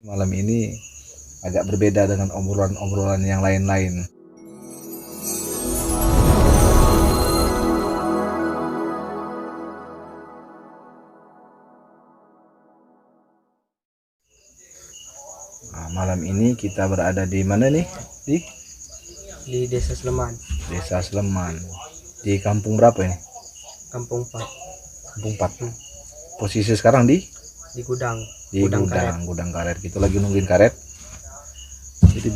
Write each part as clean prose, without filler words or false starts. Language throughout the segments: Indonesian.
Malam ini agak berbeda dengan obrolan-obrolan yang lain-lain. Nah, malam ini kita berada di mana nih? Di Desa Sleman. Desa Sleman. Di kampung berapa ini? Kampung 4. Kampung 4. Posisi sekarang di Gudang. gudang karet. Kita lagi nungguin karet. Jadi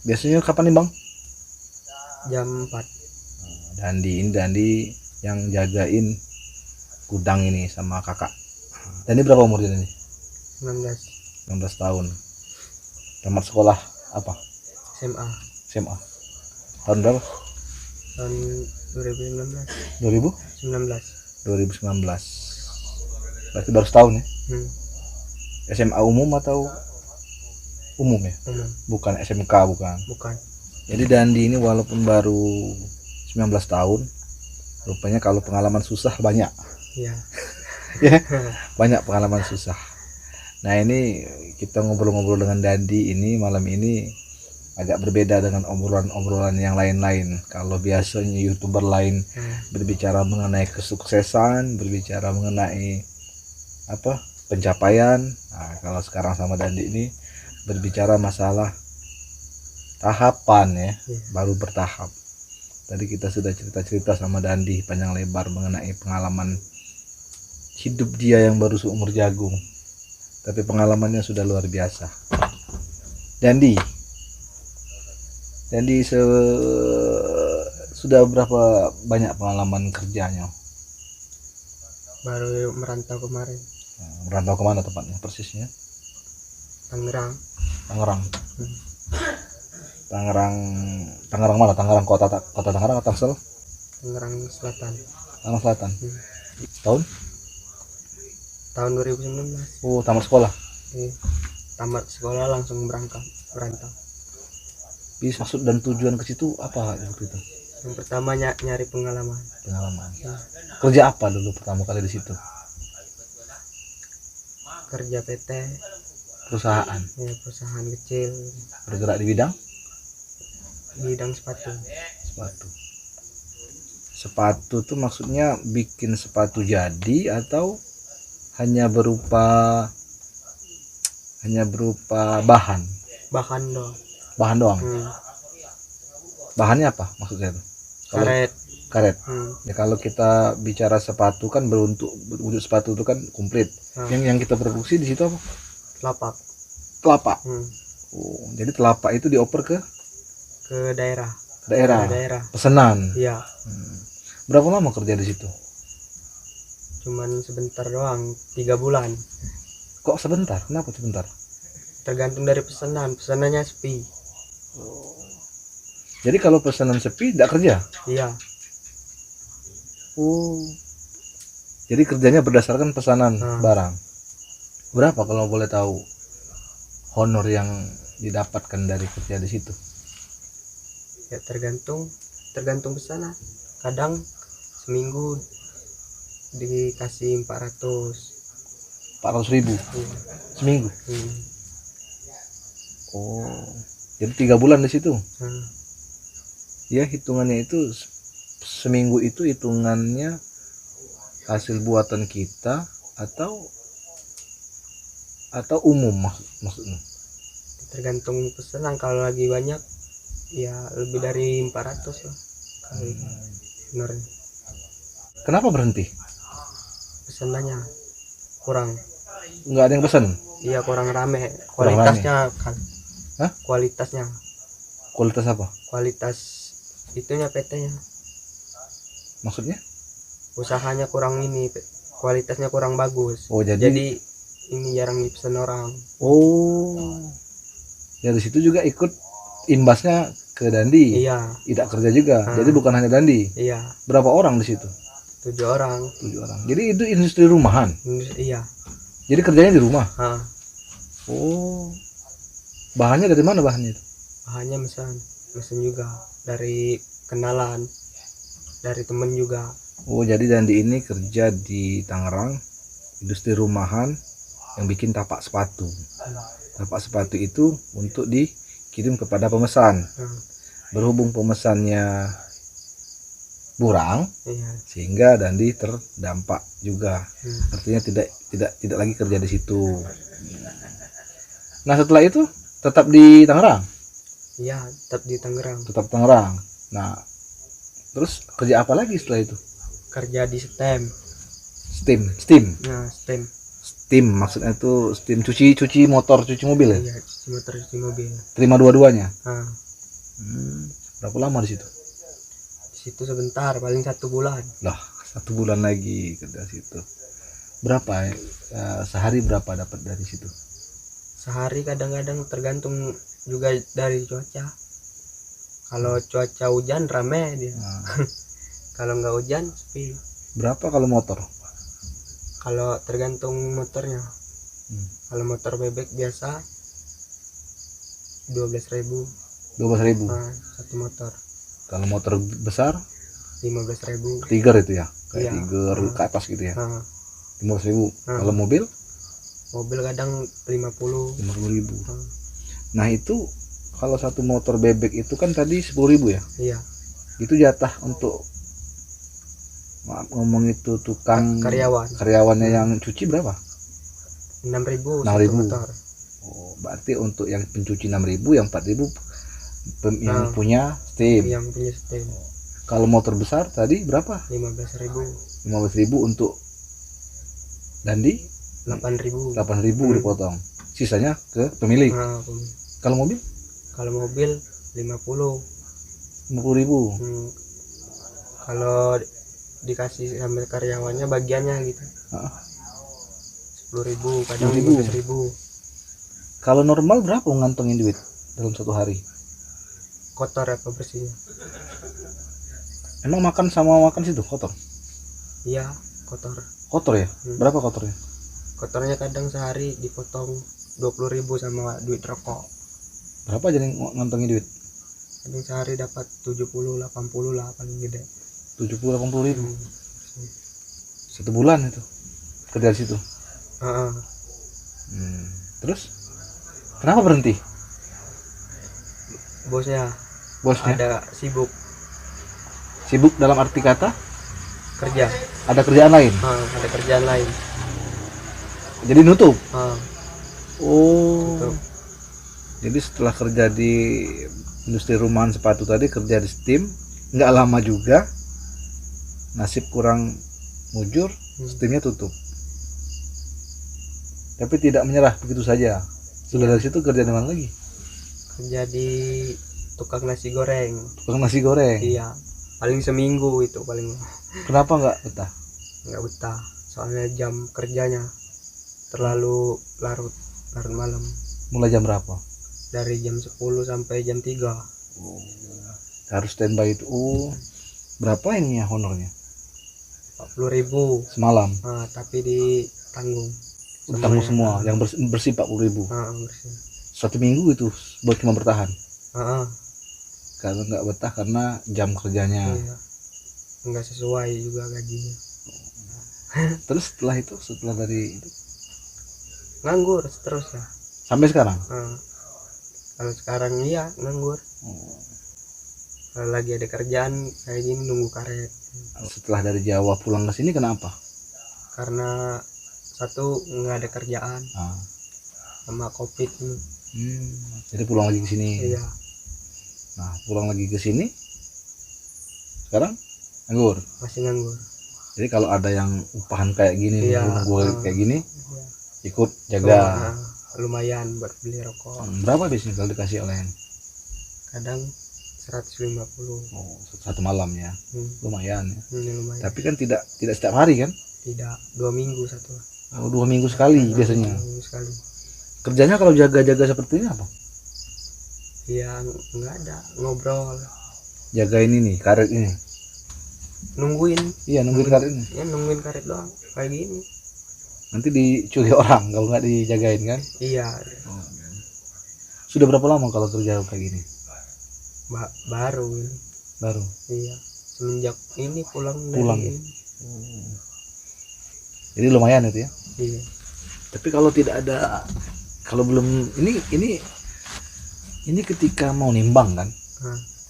biasanya kapan nih Bang? Jam 4. Dandi yang jagain gudang ini sama kakak. Dan ini berapa umurnya ini? 19. 19 tahun. Tamat sekolah apa? SMA. Tahun berapa? Tahun 2019. 2019. Berarti baru setahun ya? SMA umum atau umum ya? Umum. Bukan SMK, bukan. Jadi Dandi ini walaupun baru 19 tahun, rupanya kalau pengalaman susah banyak. Iya. Ya, banyak pengalaman susah. Nah, ini kita ngobrol-ngobrol dengan Dandi ini malam ini agak berbeda dengan obrolan-obrolan yang lain-lain. Kalau biasanya YouTuber lain berbicara mengenai kesuksesan, berbicara mengenai pencapaian. Nah, kalau sekarang sama Dandi ini berbicara masalah tahapan ya, baru bertahap. Tadi kita sudah cerita-cerita sama Dandi panjang lebar mengenai pengalaman hidup dia yang baru seumur jagung. Tapi pengalamannya sudah luar biasa. Dandi sudah berapa banyak pengalaman kerjanya? Baru merantau kemarin. Merantau kemana tempatnya persisnya? Tangerang. Tangerang mana? Tangerang kota Tangerang atau Tangsel? Tangerang Selatan. Tahun 2019. Oh, tamat sekolah. Tamat sekolah langsung merantau. Bis maksud dan tujuan ke situ apa waktu itu? Yang pertama nyari pengalaman. Kerja apa dulu pertama kali di situ? Kerja PT. Perusahaan. Ya, perusahaan kecil. Bergerak di bidang sepatu tuh maksudnya bikin sepatu jadi atau hanya berupa bahan doang. Bahannya apa maksudnya itu? Karet. Ya, kalau kita bicara sepatu kan berwujud sepatu itu kan komplit. Yang kita produksi di situ apa? Telapak. Oh, jadi telapak itu dioper ke daerah. Pesanan. Iya. Berapa lama kerja di situ? Cuman sebentar doang, 3 bulan. Kok sebentar? Kenapa sebentar? Tergantung dari pesanannya sepi. Jadi kalau pesanan sepi tidak kerja? Iya. Jadi kerjanya berdasarkan pesanan barang. Berapa kalau boleh tahu honor yang didapatkan dari kerja di situ? Ya tergantung pesanan. Kadang seminggu dikasih 400.000 seminggu. Jadi 3 bulan di situ. Ya, hitungannya itu seminggu itu hitungannya hasil buatan kita atau umum maksudnya? Tergantung pesanan. Kalau lagi banyak ya lebih dari 400 lah kali. Kenapa berhenti? Pesanannya kurang. Nggak ada yang pesan? Iya, kurang rame. Kualitasnya Kualitas apa? Kualitas itunya PT-nya. Maksudnya? Usahanya kurang kualitasnya kurang bagus. Jadi ini jarang dipesan orang. Dari situ juga ikut imbasnya ke Dandi. Iya. Tidak kerja juga. Jadi bukan hanya Dandi. Iya. Berapa orang di situ? 7 orang. Jadi itu industri rumahan. Iya. Jadi kerjanya di rumah. Bahannya dari mana bahannya itu? Bahannya mesin juga dari kenalan, dari temen juga. Jadi Dandi ini kerja di Tangerang, industri rumahan yang bikin tapak sepatu. tapak sepatu itu untuk dikirim kepada pemesan. Berhubung pemesannya kurang, sehingga Dandi terdampak juga. Artinya tidak lagi kerja di situ. Nah, setelah itu tetap di Tangerang. Iya, tetap di Tangerang. Tetap Tangerang. Nah, terus kerja apa lagi setelah itu? Kerja di STEM. Steam. Nah, STEM. Steam maksudnya itu steam cuci motor, cuci mobil ya? Iya, cuci motor, cuci mobil. Terima dua-duanya. Berapa lama di situ? Di situ sebentar, paling 1 bulan. Lah, 1 bulan lagi kerja situ. Berapa sehari berapa dapat dari situ? Sehari kadang-kadang tergantung juga dari cuaca. Kalau cuaca hujan rame dia. Kalau nggak hujan sepi. Berapa kalau motor? Kalau tergantung motornya. Kalau motor bebek biasa 12.000. 12.000. Satu motor. Kalau motor besar 15.000. Tiger itu ya? Kayak iya. Tiger ke atas gitu ya? 15.000. Kalau mobil kadang 50.000. Nah, itu kalau satu motor bebek itu kan tadi 10.000 ya? Iya. Itu jatah untuk, maaf ngomong itu, tukang karyawannya yang cuci berapa? 6.000 satu motor. Oh, berarti untuk yang pencuci 6.000, yang 4.000 yang punya steam. Yang punya steam. Kalau motor besar tadi berapa? 15.000. 15.000 untuk Dandi? 8.000 dipotong. Sisanya ke pemilik. Kalau mobil? Kalau mobil 50.000. Kalau dikasih sama karyawannya bagiannya gitu. 10.000, kadang 15.000. Kalau normal berapa ngantongin duit dalam satu hari? Kotor apa bersihnya? Emang makan situ kotor? Iya, kotor. Kotor ya? Berapa kotornya? Kotornya kadang sehari dipotong 20.000 sama duit rokok. Berapa jadi ngantongin duit? Kadang sehari dapat 70-80 lah paling gede. 70-80.000. 1 bulan itu kerja di situ. Terus kenapa berhenti? Bosnya ada sibuk dalam arti kata kerja. Ada kerjaan lain. Ada kerjaan lain. Jadi nutup. Tutup. Jadi setelah kerja di industri rumahan sepatu tadi, kerja di Steam, nggak lama juga nasib kurang mujur, Steamnya tutup. Tapi tidak menyerah begitu saja. Sudah dari situ kerja di mana lagi? Kerja di tukang nasi goreng. Tukang nasi goreng? Iya, paling seminggu itu paling. Kenapa nggak betah? Nggak betah, soalnya jam kerjanya terlalu larut malam. Mulai jam berapa? Dari jam 10 sampai jam 3. Harus standby itu. Berapa ini ya honornya? 40.000 semalam. Tapi ditanggung. Ditanggung semua, yang bersih 40.000. Bersih. 1 minggu itu buat cuma bertahan. Karena nggak betah karena jam kerjanya. Iya. Nggak sesuai juga gajinya. Terus setelah dari itu nganggur terus ya sampai sekarang. Kalau sekarang iya nganggur. Kalau lagi ada kerjaan kayak gini nunggu karet. Setelah dari Jawa pulang ke sini kenapa? Karena satu nggak ada kerjaan sama COVID ini. Jadi pulang lagi ke sini. Iya. Nah, pulang lagi ke sini sekarang nganggur. Masih nganggur. Jadi kalau ada yang upahan kayak gini, nunggu kayak gini, ikut jaga. Lumayan buat beli rokok. Berapa biasanya kalau dikasih oleh? Kadang 150. Satu malam ya. Lumayan ya. Lumayan. Tapi kan tidak setiap hari kan? Tidak, 2 minggu satu. 2 minggu sekali biasanya. 2 minggu sekali. Kerjanya kalau jaga-jaga seperti ini apa? Ya nggak ada, ngobrol. Jaga ini nih, karet ini. Nungguin. Iya, nungguin karet ini. Ya nungguin karet doang, kayak gini. Nanti dicuri orang kalau nggak dijagain kan? Iya. Sudah berapa lama kalau kerja kayak gini? Baru ini. Baru? Iya, semenjak ini pulang. Dari ini. Jadi lumayan itu ya? Iya. Tapi kalau tidak ada kalau belum ini ketika mau nimbang kan,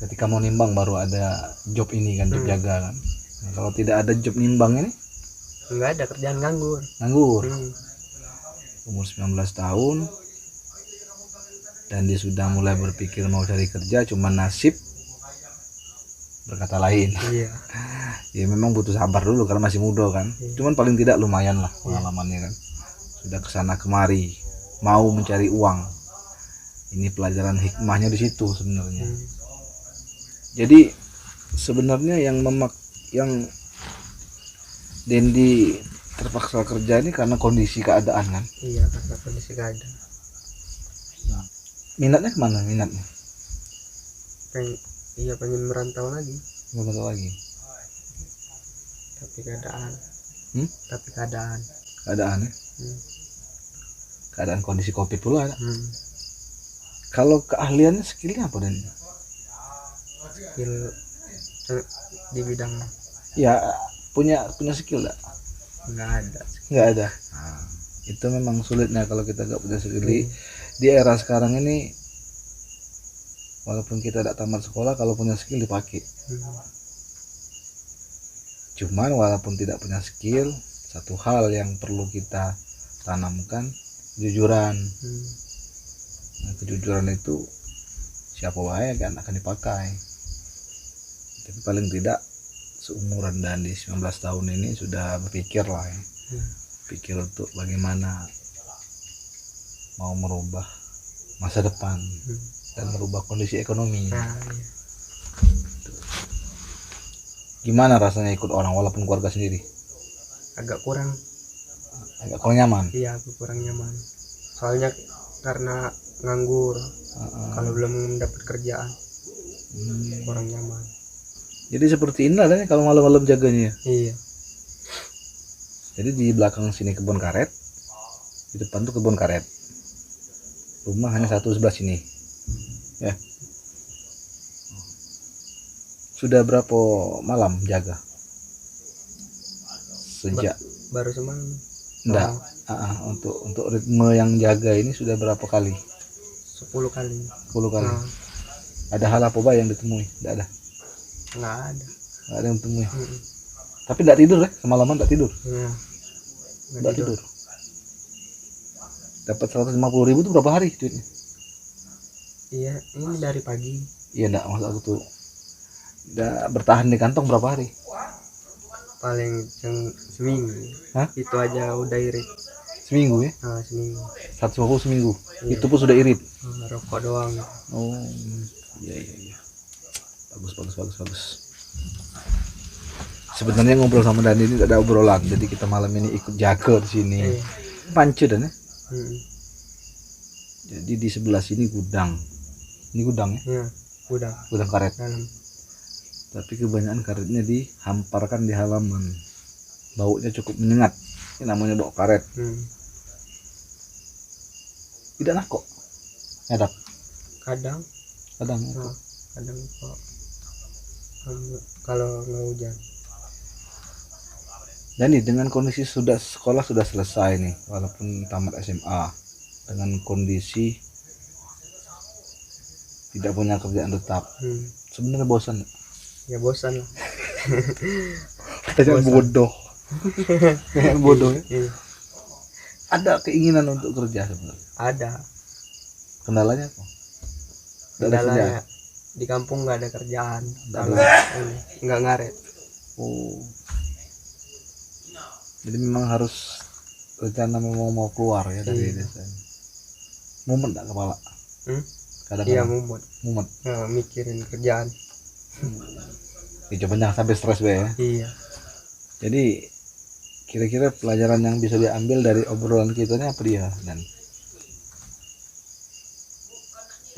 ketika mau nimbang baru ada job ini kan, job jaga kan. Nah, kalau tidak ada job nimbang ini nggak ada kerjaan, nganggur. Umur 19 tahun dan dia sudah mulai berpikir mau cari kerja, cuman nasib berkata lain. Iya. Ya memang butuh sabar dulu karena masih muda kan. Cuman paling tidak lumayan lah pengalamannya kan. Sudah kesana kemari, mau mencari uang. Ini pelajaran hikmahnya di situ sebenarnya. Jadi sebenarnya yang Dendi terpaksa kerja ini karena kondisi keadaan kan. Iya, karena kondisi keadaan. Minatnya kemana minatnya? Pengen merantau lagi. Merantau lagi. Tapi keadaan. Keadaan ya. Keadaan kondisi covid pula. Kalau keahliannya skillnya apa Den? Skill di bidang. Ya punya skill enggak? Nggak ada. Nah, itu memang sulitnya kalau kita nggak punya skill. Di era sekarang ini walaupun kita tidak tamat sekolah, kalau punya skill dipakai. Cuman walaupun tidak punya skill, satu hal yang perlu kita tanamkan, kejujuran. Nah, kejujuran itu siapa wae kan akan dipakai. Tapi paling tidak seumuran dan di 19 tahun ini sudah berpikir lah ya. Pikir untuk bagaimana mau merubah masa depan dan merubah kondisi ekonomi. Gimana rasanya ikut orang walaupun keluarga sendiri? Agak kurang nyaman. Iya, aku kurang nyaman. Soalnya karena nganggur, kalau belum dapat kerjaan kurang nyaman. Jadi seperti inilah kan kalau malam-malam jaganya. Iya. Jadi di belakang sini kebun karet, di depan tuh kebun karet. Rumah hanya satu sebelah sini. Ya. Sudah berapa malam jaga? Sejak baru semalam. Enggak. Untuk ritme yang jaga ini sudah berapa kali? 10 kali. 10 kali. Ada hal apa yang ditemui? Enggak ada. Enggak ada yang ditemui. Tapi enggak tidur ya? Semalaman enggak tidur. Enggak tidur. Dapat 150.000 itu berapa hari duitnya? Iya, ini dari pagi. Iya enggak, maksud aku tuh udah bertahan di kantong berapa hari? Paling seminggu. Itu aja udah irit. Seminggu ya? Seminggu. 150 seminggu. Iya. Itu pun sudah irit. Rokok doang. Oh, iya. Bagus. Sebenarnya ngobrol sama Dani ini tidak ada obrolan, jadi kita malam ini ikut jaga di sini. Pancu dan ya. Jadi di sebelah sini gudang. Ini gudang ya? Iya, gudang karet. Dalam. Tapi kebanyakan karetnya dihamparkan di halaman. Baunya cukup menyengat. Ini namanya bau karet. Tidak nakok? Nyadap? Kadang kok. Kalau nggak hujan. Dan dengan kondisi sekolah sudah selesai nih, walaupun tamat SMA, dengan kondisi tidak punya kerjaan tetap, sebenarnya bosan. Ya bosan lah. Jangan bodoh. Jangan bodoh ya. Ada keinginan untuk kerja sebenarnya. Ada. Kendalanya apa? Kendalanya di kampung nggak ada kerjaan. Nggak ngaret. Oh. Jadi memang harus rencana mau keluar ya dari desa ini. Mumet nggak kepala? Iya mumet. Mikirin kerjaan. Coba jangan sampai stres ya. Iya. Jadi kira-kira pelajaran yang bisa diambil dari obrolan kita ini apa dia dan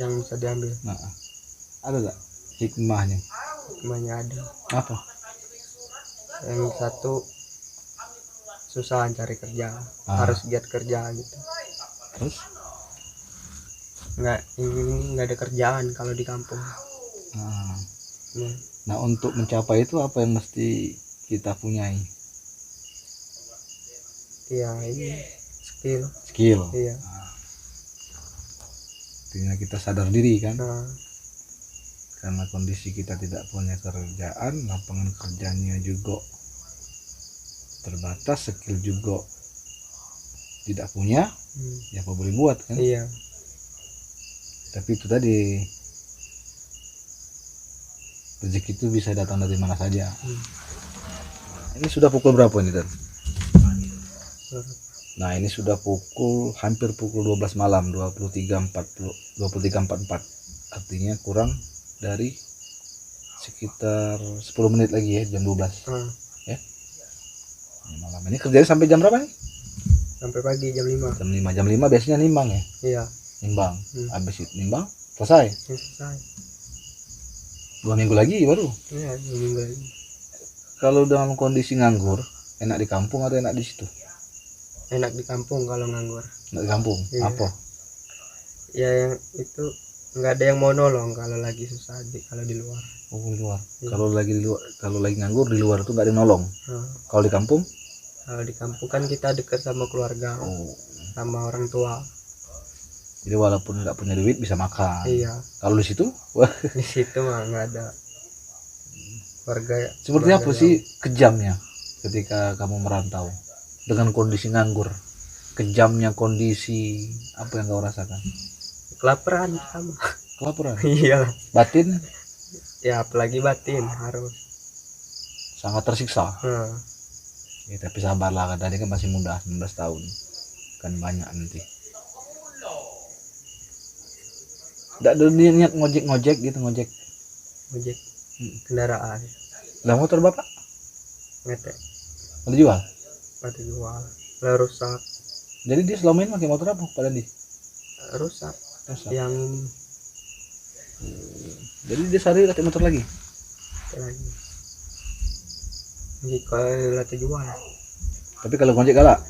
yang bisa diambil? Ada nggak hikmahnya? Hikmahnya ada. Apa? Yang satu susah cari kerja, harus giat kerja gitu. Terus? Nggak ada kerjaan kalau di kampung. Nah untuk mencapai itu apa yang mesti kita punyai? Iya ini skill. Skill. Iya. artinya kita sadar diri kan, Nah, karena kondisi kita tidak punya kerjaan, lapangan kerjanya juga terbatas, skill juga tidak punya, ya apa boleh buat kan. iya. Tapi itu tadi, rezeki itu bisa datang dari mana saja. Ini sudah pukul berapa ini, Dan? Nah, ini sudah hampir pukul 12 malam, 23.44. Artinya kurang dari sekitar 10 menit lagi ya, jam 12. Ya. Malam ini kerjanya sampai jam berapa nih? Sampai pagi jam 5. Jam 5 biasanya nimbang ya? Iya. Nimbang. Habis itu nimbang, selesai. Selesai. 2 minggu lagi baru. Iya, 2 minggu lagi. Kalau dalam kondisi nganggur, enak di kampung atau enak di situ? Enak di kampung kalau nganggur. Enak di kampung. Iya. Apa? Ya yang itu nggak ada yang mau nolong kalau lagi susah kalau di luar. Oh, di luar. Iya. Kalau lagi nganggur di luar itu nggak ada yang nolong. Kalau di kampung? Kalau di kampung kan kita dekat sama keluarga, sama orang tua. Jadi walaupun nggak punya duit bisa makan. Iya. Kalau di situ, wah. Di situ mah nggak ada keluarga. Seperti apa sih kejamnya ketika kamu merantau dengan kondisi nganggur? Kejamnya kondisi apa yang kau rasakan? Kelaparan sama. Kelaparan. Iya. Batin? Ya apalagi batin harus. Sangat tersiksa. Ya, tapi sabarlah, kan tadi kan masih muda, 19 tahun. Kan banyak nanti. Nggak ada niat ngojek gitu, ngojek kendaraan. Lah motor bapak? Ngetek. Mau dijual? Pada jual. Lah rusak. Jadi dia selama ini pakai motor apa pada di? Rusak. Yang ini. Jadi dia sehari pakai motor lagi? Lagi. Jadi kalau jual. Tapi kalau ngojek galak?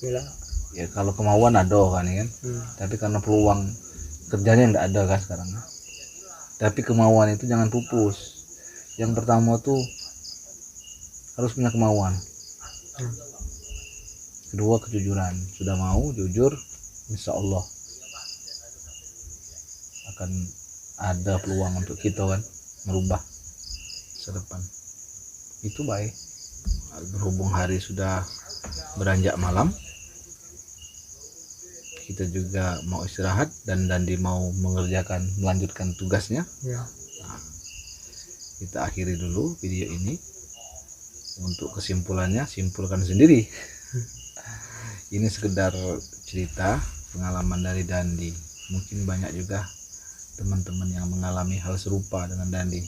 Gila. Ya kalau kemauan ada kan ya kan. Tapi karena peluang kerjanya yang tidak ada kan sekarang. Tapi kemauan itu jangan pupus. Yang pertama tuh harus punya kemauan. Kedua kejujuran. Sudah mau jujur, insya Allah akan ada peluang untuk kita kan merubah masa depan. Itu baik. Berhubung hari sudah beranjak malam, kita juga mau istirahat dan Dandi mau melanjutkan tugasnya. Ya. Nah, kita akhiri dulu video ini. Untuk kesimpulannya, simpulkan sendiri. Ini sekedar cerita pengalaman dari Dandi. Mungkin banyak juga teman-teman yang mengalami hal serupa dengan Dandi,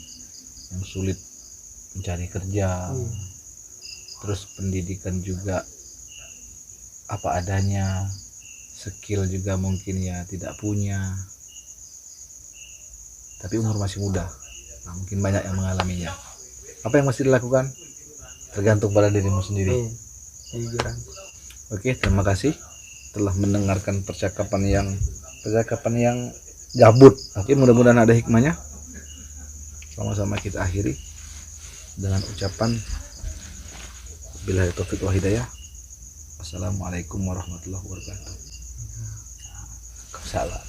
yang sulit mencari kerja, terus pendidikan juga apa adanya, skill juga mungkin ya tidak punya, tapi umur masih muda. Nah, mungkin banyak yang mengalaminya. Apa yang mesti dilakukan tergantung pada dirimu sendiri. Oke, terima kasih telah mendengarkan percakapan yang gabut. Oke, mudah-mudahan ada hikmahnya. Sama-sama kita akhiri dengan ucapan billahi taufiq wal hidayah. Assalamualaikum warahmatullahi wabarakatuh. Salam.